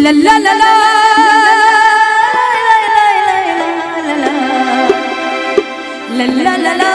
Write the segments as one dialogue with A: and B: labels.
A: ला ला ला ला ला ला ला ला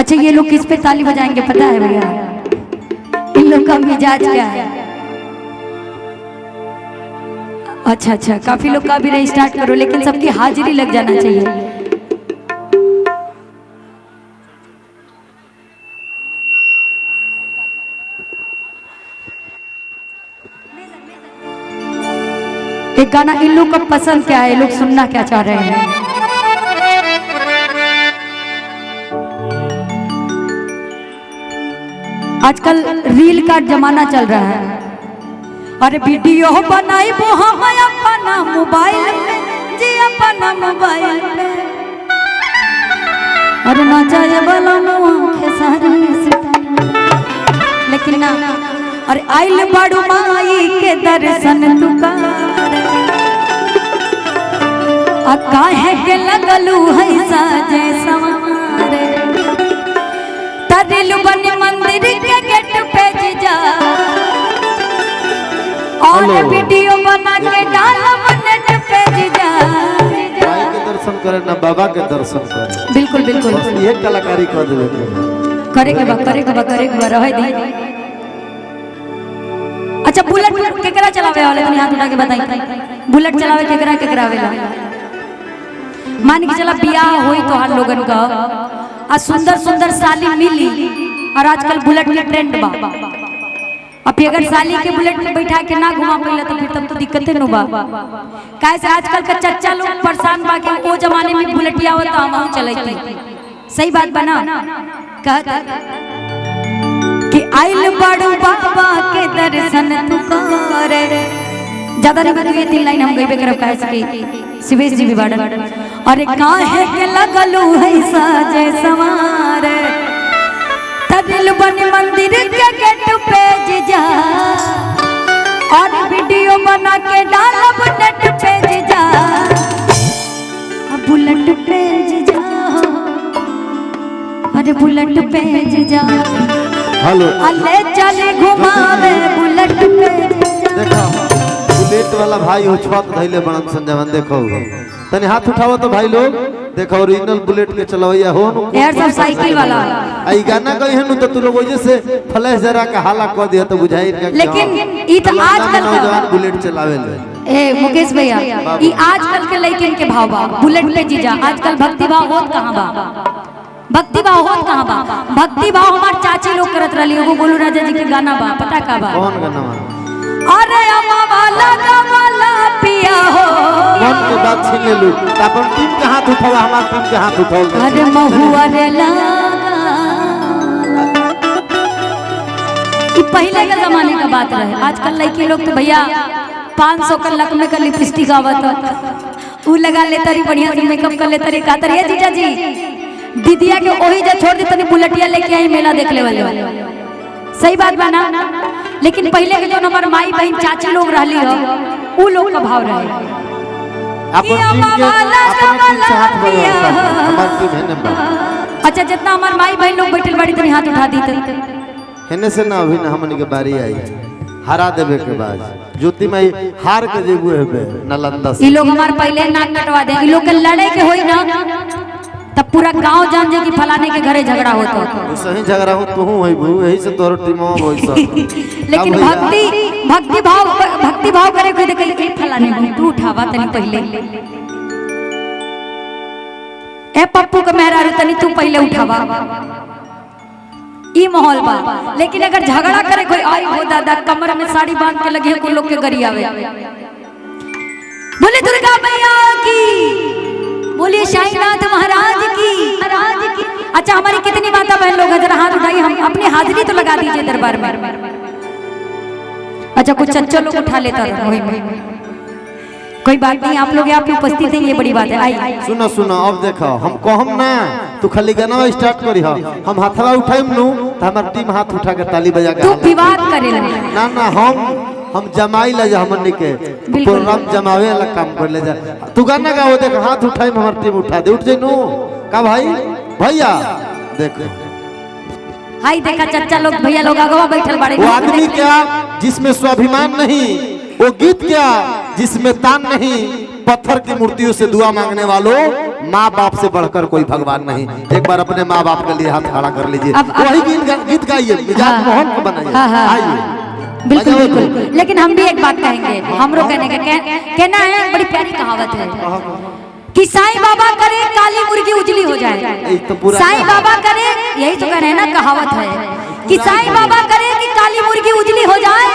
B: अच्छा ये लोग किस पे ताली बजाएंगे पता है भैया? इन लोग का मिजाज क्या है? अच्छा अच्छा काफी लोग का भी स्टार्ट करो लेकिन सबकी हाजिरी लग जाना चाहिए। एक गाना इन लोग को पसंद क्या है, लोग सुनना क्या चाह रहे हैं? आजकल रील का जमाना चल रहा है। अरे वीडियो बनाई वो हम अपना मोबाइल में जी, अपना मोबाइल में। अरे ना जाए वाला आंखें सारी लेकिन ना, अरे आइल बाड़ू माई के दर्शन तुकार आ काहे के लगलू है साजे सवारे तरिल बन मंदिर के गेट पे जा और वीडियो बना के डालब नेट पे जा
C: भाई के दर्शन करे ना बाबा के दर्शन करे।
B: बिल्कुल बिल्कुल
C: बस ये कलाकारी कर देवे
B: करे के बा रहे दी। अच्छा बुलेट केकरा चलावे वाले तनी हाथ उठा के बताई बुलेट चलावे केकरा आवेला मान के चला बियाह होई तो हर लोगन का आ सुंदर सुंदर साली मिली और आजकल बुलेट के ट्रेंड बा अब अगर साली के बुलेट में बैठा के ना घुमा पइला तो फिर तब तो दिक्कतें नु बा काहे से आजकल का चच्चा लोग परेशान बा के वो जमाने में बुलेटिया होता हम चलैती सही बात बना कहता कि आइल बड़ू बाबा के दर्शन तू करे ज्यादा नहीं बताइए 3 लाइन हम गईबे करब काहे से शिवेश जी भी बाड़न अरे काहे के लगलू है साजे सवारे तदिल बन मंदिर के गेट पे जा और वीडियो बना के डालब नेट पे जा बुलेट पे जा अरे बुलेट पे जा
C: हेलो
B: अल्ले चले घुमावे बुलेट पे
C: देखो बुलेट वाला भाई हो छत धइले बनन संजयवन देखो तने हाथ उठाओ तो भाई लोग देखो ओरिजिनल बुलेट के चलवैया हो
B: एयर सब साइकिल वाला
C: आई गाना गई है तो तू लोग वजह से फ्लैश जरा का हाला कर दिया तो बुझाई क्या
B: लेकिन ई तो आजकल
C: नौजवान बुलेट चलावे ले
B: ए मुकेश भैया ई आजकल के लड़किन के भाव बा बुलेट पे जीजा आजकल भक्ति भाव होत कहां बा भक्ति भाव होत कहां बा भक्ति भाव हमार चाची लोग करत रहली एगो गोलू राजा जी के गाना बा पता का बा
C: कौन गाना बा
B: अरे अम्मा वाला पिया हो
C: मन के बात छीन ले लू अपन टीम के हाथ उठाओ हमार टीम के हाथ उठाओ
B: अरे महुआ रे लगा कि पहले के जमाने का बात रहे आजकल लड़की लोग तो भैया 500 का लकमे का लिपस्टिक आवत उ लगा ले तरी बढ़िया से मेकअप कर ले तरी का तरी जीजा जी दीदिया के ओही जे छोड़ दी तनी बुलेटिया लेके आई मेला देख ले वाले सही बात बा ना लेकिन पहले के जो हमार माई बहन चाची लोग रहली हो उ लोग का भाव रहे
C: अपन टीम के हाथ बढ़ाओ हमार टीम है नंबर
B: अच्छा जितना हमार माई बहन लोग बैठल बड़ी तनी हाथ उठा दी
C: हेने से ना अभी ना हमन के बारी आई हरा देवे के बाद ज्योति माई हार के जेबू हेबे नालंदा से
B: ई लोग हमार पहले नाक कटवा दे ई लोग के लड़े के होई ना तब पूरा गांव जान जे कि फलाने के घरे झगड़ा होता
C: सही झगड़ा हो तू होई बू यही से तोर टीमो होई सब
B: लेकिन भक्ति भाव करे कोई देखे के फलाने को तू उठावा तनी पहले ए पप्पू के मेहरारू तनी तू पहले उठावा ई माहौल बा लेकिन अगर झगड़ा करे कोई आई हो दादा कमर में साड़ी बांध के लगे को लोग के गरी आवे बोले दुर्गा मैया की बोलिए साईनाथ महाराज की अच्छा हमारी कितनी माता बहन लोग हैं जरा हाथ उठाइए हम अपनी हाजिरी तो लगा दीजिए दरबार में अच्छा कुछ चच्चा लोग उठा लेता है कोई बात नहीं आप लोग यहाँ पे उपस्थित हैं ये बड़ी बात है आई
C: सुनो सुनो अब देखो हम कहम ना तू खाली गाना स्टार्ट करी हो हम हाथवा उठाइम नु त हमर टीम हाथ उठा के ताली बजा के
B: तू विवाद करे
C: ना ना हम जमाई ले जा हमन के प्रोग्राम जमावे वाला काम कर ले जा तू गाना गाओ देख हाथ उठाइम हमर टीम उठा दे उठ जइनु का भाई भैया देखो
B: हाय देखा चच्चा लोग भैया लोग आगवा बैठल बाड़े
C: वो आदमी क्या जिसमें स्वाभिमान नहीं वो गीत क्या जिसमें तान नहीं पत्थर की मूर्तियों से दुआ मांगने वालों माँ बाप से बढ़कर कोई भगवान नहीं एक बार अपने माँ बाप के लिए हाथ खड़ा कर लीजिए वही गीत गाइए मिजाज मोहन को बनाइए आइए
B: बिल्कुल बिल्कुल लेकिन हम भी एक बात कहेंगे हमरो कहने का कहना है बड़ी प्यारी कहावत है कि साईं बाबा करे काली मुर्गी उजली हो जाए साईं बाबा करे यही तो कह रहे हैं ना कहावत है कि साईं बाबा करे कि काली मुर्गी उजली हो जाए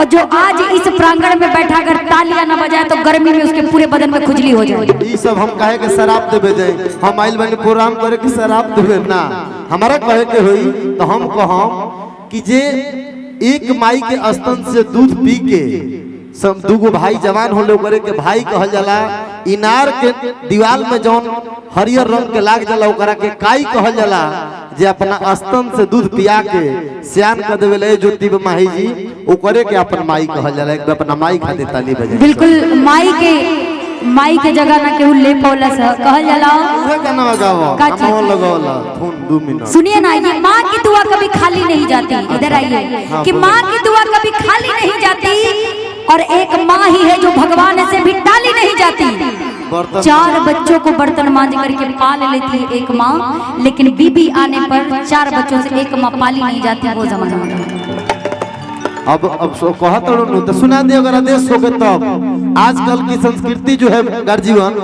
B: और जो आज इस प्रांगण में बैठा कर तालियां न बजाए तो गर्मी में उसके पूरे बदन में खुजली हो जाए
C: ये सब हम कहे के शराब देवे जाए हम आइल बने प्रोग्राम करे कि शराब देवे ना हमारा कहे के होई तो हम कहम कि जे एक माई के स्तन से दूध पी के सब दूगो भाई जवान होले करे के भाई कहल जाला इनार के दीवाल में जौन हरियर रंग के लाग जाला ओकरा के काई कहल जाला जे अपना स्तन से दूध पिया के सियान कर देवे ले ज्योति माही जी ओकरे के अपन माई कहल जाला एक अपना माई खातिर ताली बजाए
B: बिल्कुल माई के माई के जगह ना केहू ले पौलस कहल जाला।
C: उहे गाना गाओ
B: का चीज?
C: हम लगावला फोन 2 मिनट।
B: सुनिए ना, ये माँ की दुआ कभी खाली नहीं जाती। इधर आइए कि माँ की दुआ कभी खाली नहीं जाती, और एक माँ ही है जो भगवान से भी टाली नहीं जाती।
C: बर्तन
B: 4 बच्चों को बर्तन मांझ करके पाल लेती है एक माँ, लेकिन बीबी आने पर 4 बच्चों से एक माँ पाली नहीं जाती। वो जमाना में
C: अब सो कहत रहूं तो सुना दे अगर आदेश हो गए तब। आजकल की संस्कृति जो है गर्जीवन,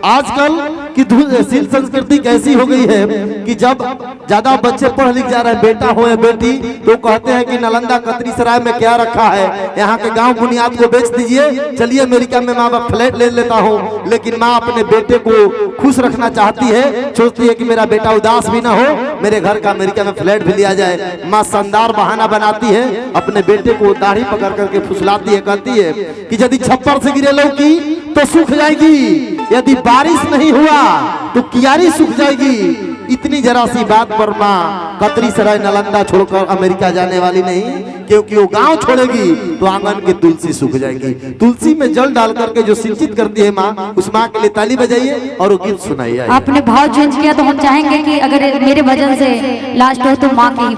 C: आजकल की शील संस्कृति कैसी हो गई है कि जब ज्यादा बच्चे पढ़ लिख जा रहे हैं, बेटा हो या बेटी, तो कहते हैं कि नालंदा कतरीसराय में क्या रखा है, यहाँ के गांव बुनियाद को बेच दीजिए, चलिए अमेरिका में माँ बाप फ्लैट ले लेता हूँ। लेकिन माँ अपने बेटे को खुश रखना चाहती है, सोचती है कि मेरा बेटा उदास भी ना हो, मेरे घर का अमेरिका में फ्लैट भी लिया जाए। माँ शानदार बहाना बनाती है, अपने बेटे को दाढ़ी पकड़ करके फुसलाती है, कहती है कि यदि छप्पर से गिरे लौकी तो सूख जाएगी, यदि बारिश नहीं हुआ तो कियारी सूख जाएगी। इतनी जरा सी बात पर माँ कतरीसराय नालंदा छोड़कर अमेरिका जाने वाली नहीं, क्योंकि वो गांव छोड़ेगी तो आंगन की तुलसी सूख जाएगी। तुलसी में जल डाल करके जो सिंचित करती है माँ, उस माँ के लिए ताली बजाइए और वो गीत सुनाइए।
B: आपने भाव चेंज किया तो हम चाहेंगे कि अगर मेरे भजन से लास्ट हो तो माँ के ही